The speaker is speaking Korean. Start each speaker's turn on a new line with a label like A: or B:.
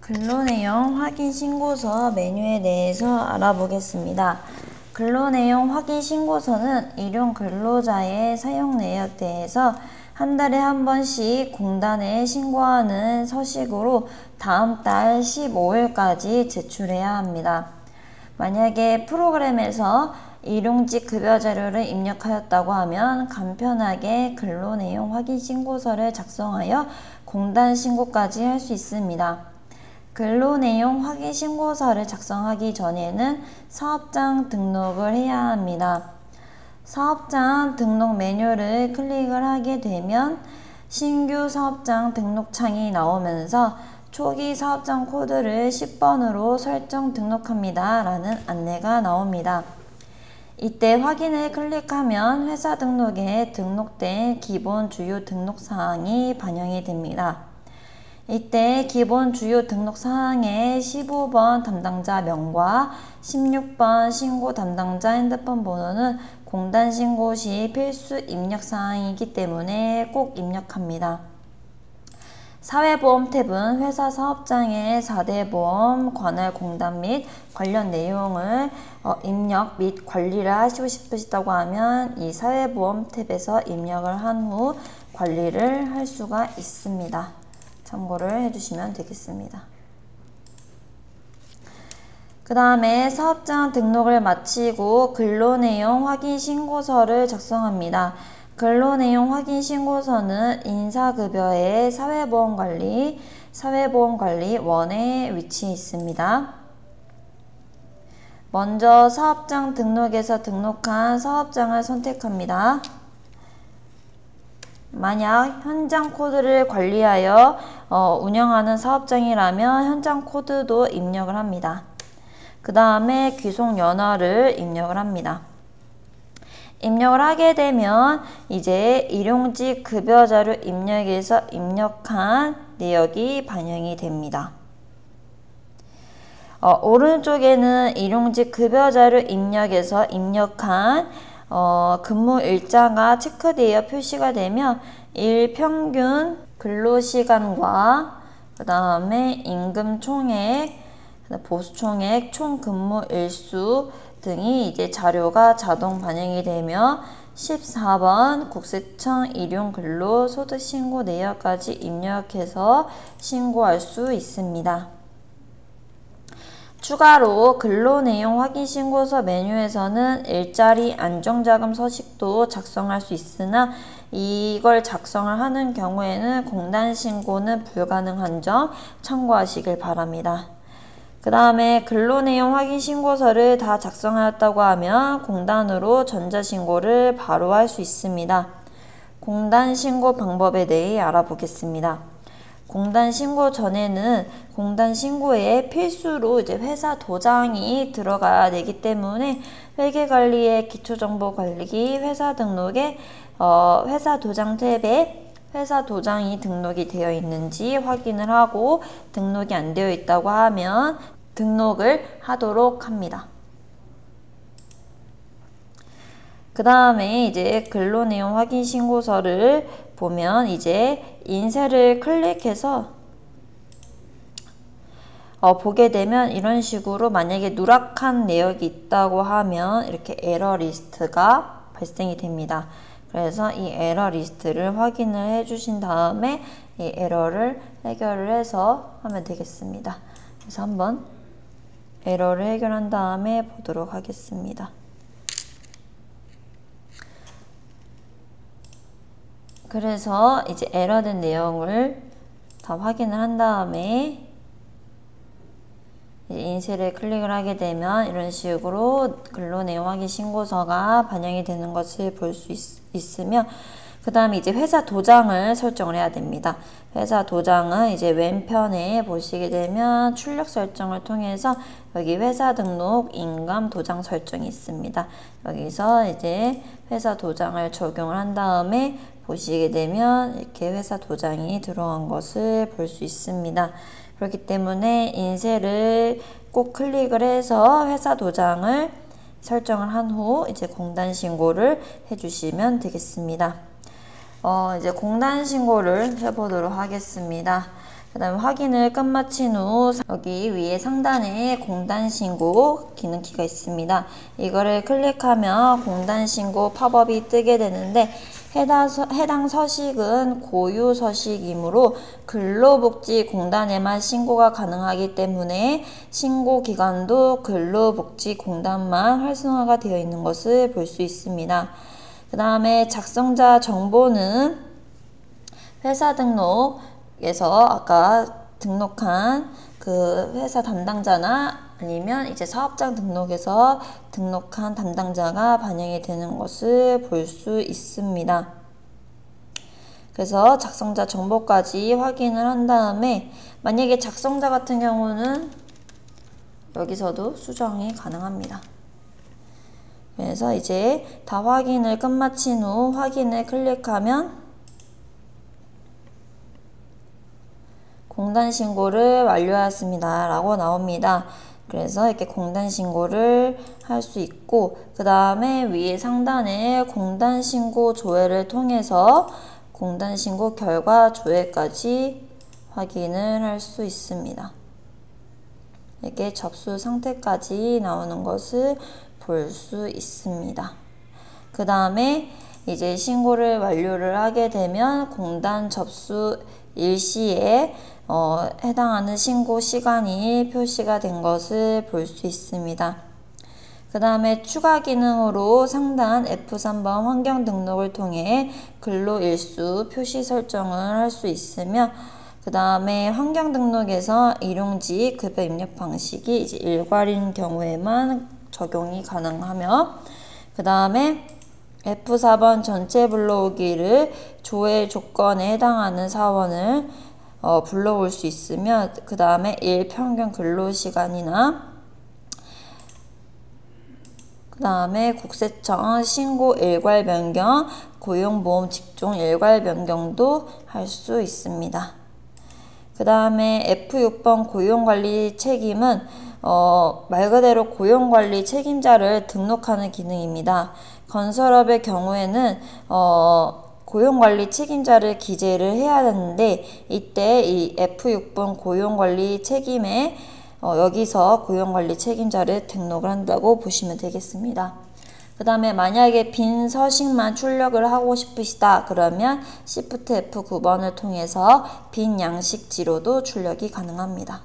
A: 근로내용 확인 신고서 메뉴에 대해서 알아보겠습니다. 근로내용 확인 신고서는 일용 근로자의 사용 내역에 대해서 한 달에 한 번씩 공단에 신고하는 서식으로 다음 달 15일까지 제출해야 합니다. 만약에 프로그램에서 일용직 급여 자료를 입력하였다고 하면 간편하게 근로내용 확인 신고서를 작성하여 공단 신고까지 할 수 있습니다. 근로내용 확인 신고서를 작성하기 전에는 사업장 등록을 해야 합니다. 사업장 등록 메뉴를 클릭을 하게 되면 신규 사업장 등록 창이 나오면서 초기 사업장 코드를 10번으로 설정 등록합니다 라는 안내가 나옵니다. 이때 확인을 클릭하면 회사 등록에 등록된 기본 주요 등록사항이 반영이 됩니다. 이때 기본 주요 등록사항에 15번 담당자 명과 16번 신고 담당자 핸드폰 번호는 공단 신고 시 필수 입력사항이기 때문에 꼭 입력합니다. 사회보험 탭은 회사 사업장의 4대 보험 관할 공단 및 관련 내용을 입력 및 관리를 하시고 싶으시다고 하면 이 사회보험 탭에서 입력을 한 후 관리를 할 수가 있습니다. 참고를 해주시면 되겠습니다. 그 다음에 사업장 등록을 마치고 근로내용 확인 신고서를 작성합니다. 근로내용 확인 신고서는 인사급여의 사회보험관리 1에 위치해 있습니다. 먼저 사업장 등록에서 등록한 사업장을 선택합니다. 만약 현장 코드를 관리하여 운영하는 사업장이라면 현장 코드도 입력을 합니다. 그 다음에 귀속 연월을 입력을 합니다. 입력을 하게 되면 이제 일용직 급여자료 입력에서 입력한 내역이 반영이 됩니다. 오른쪽에는 일용직 급여자료 입력에서 입력한 근무 일자가 체크되어 표시가 되면 일평균 근로시간과 그 다음에 임금 총액, 보수 총액, 총 근무 일수 등이 이제 자료가 자동 반영이 되며 14번 국세청 일용 근로 소득 신고 내역까지 입력해서 신고할 수 있습니다. 추가로 근로내용 확인 신고서 메뉴에서는 일자리 안정자금 서식도 작성할 수 있으나 이걸 작성을 하는 경우에는 공단 신고는 불가능한 점 참고하시길 바랍니다. 그 다음에 근로내용 확인 신고서를 다 작성하였다고 하면 공단으로 전자신고를 바로 할 수 있습니다. 공단 신고 방법에 대해 알아보겠습니다. 공단 신고 전에는 공단 신고에 필수로 이제 회사 도장이 들어가야 되기 때문에 회계관리의 기초정보관리기 회사 등록에 회사 도장 탭에 회사 도장이 등록이 되어 있는지 확인을 하고 등록이 안 되어 있다고 하면 등록을 하도록 합니다. 그 다음에 이제 근로내용 확인 신고서를 보면 이제 인쇄를 클릭해서 보게 되면 이런 식으로 만약에 누락한 내역이 있다고 하면 이렇게 에러 리스트가 발생이 됩니다. 그래서 이 에러 리스트를 확인을 해 주신 다음에 이 에러를 해결을 해서 하면 되겠습니다. 그래서 한번 에러를 해결한 다음에 보도록 하겠습니다. 그래서 이제 에러된 내용을 다 확인을 한 다음에 인쇄를 클릭을 하게 되면 이런 식으로 근로내용 확인 신고서가 반영이 되는 것을 볼 수 있으며 그 다음에 이제 회사 도장을 설정을 해야 됩니다. 회사 도장은 이제 왼편에 보시게 되면 출력 설정을 통해서 여기 회사 등록 인감 도장 설정이 있습니다. 여기서 이제 회사 도장을 적용을 한 다음에 보시게 되면 이렇게 회사 도장이 들어간 것을 볼 수 있습니다. 그렇기 때문에 인쇄를 꼭 클릭을 해서 회사 도장을 설정을 한 후 이제 공단 신고를 해주시면 되겠습니다. 이제 공단 신고를 해보도록 하겠습니다. 그 다음에 확인을 끝마친 후 여기 위에 상단에 공단신고 기능키가 있습니다. 이거를 클릭하면 공단신고 팝업이 뜨게 되는데 해당 서식은 고유 서식이므로 근로복지공단에만 신고가 가능하기 때문에 신고기관도 근로복지공단만 활성화가 되어 있는 것을 볼 수 있습니다. 그 다음에 작성자 정보는 회사 등록에서 아까 등록한 그 회사 담당자나 아니면 이제 사업장 등록에서 등록한 담당자가 반영이 되는 것을 볼 수 있습니다. 그래서 작성자 정보까지 확인을 한 다음에 만약에 작성자 같은 경우는 여기서도 수정이 가능합니다. 그래서 이제 다 확인을 끝마친 후 확인을 클릭하면 공단신고를 완료하였습니다 라고 나옵니다. 그래서 이렇게 공단신고를 할 수 있고 그 다음에 위에 상단에 공단신고 조회를 통해서 공단신고 결과 조회까지 확인을 할 수 있습니다. 이렇게 접수 상태까지 나오는 것을 볼 수 있습니다. 그 다음에 이제 신고를 완료를 하게 되면 공단 접수 일시에 해당하는 신고 시간이 표시가 된 것을 볼 수 있습니다. 그 다음에 추가 기능으로 상단 F3번 환경 등록을 통해 근로일수 표시 설정을 할 수 있으며 그 다음에 환경 등록에서 일용직 급여 입력 방식이 이제 일괄인 경우에만 적용이 가능하며 그 다음에 F4번 전체 불러오기를 조회 조건에 해당하는 사원을 불러올 수 있으며 그 다음에 일평균 근로시간이나 그 다음에 국세청 신고 일괄 변경, 고용보험 직종 일괄 변경도 할 수 있습니다. 그 다음에 F6번 고용관리 책임은 말 그대로 고용관리 책임자를 등록하는 기능입니다. 건설업의 경우에는 고용관리 책임자를 기재를 해야 되는데 이때 이 F6번 고용관리 책임에 여기서 고용관리 책임자를 등록을 한다고 보시면 되겠습니다. 그 다음에 만약에 빈 서식만 출력을 하고 싶으시다 그러면 Shift F9번을 통해서 빈 양식지로도 출력이 가능합니다.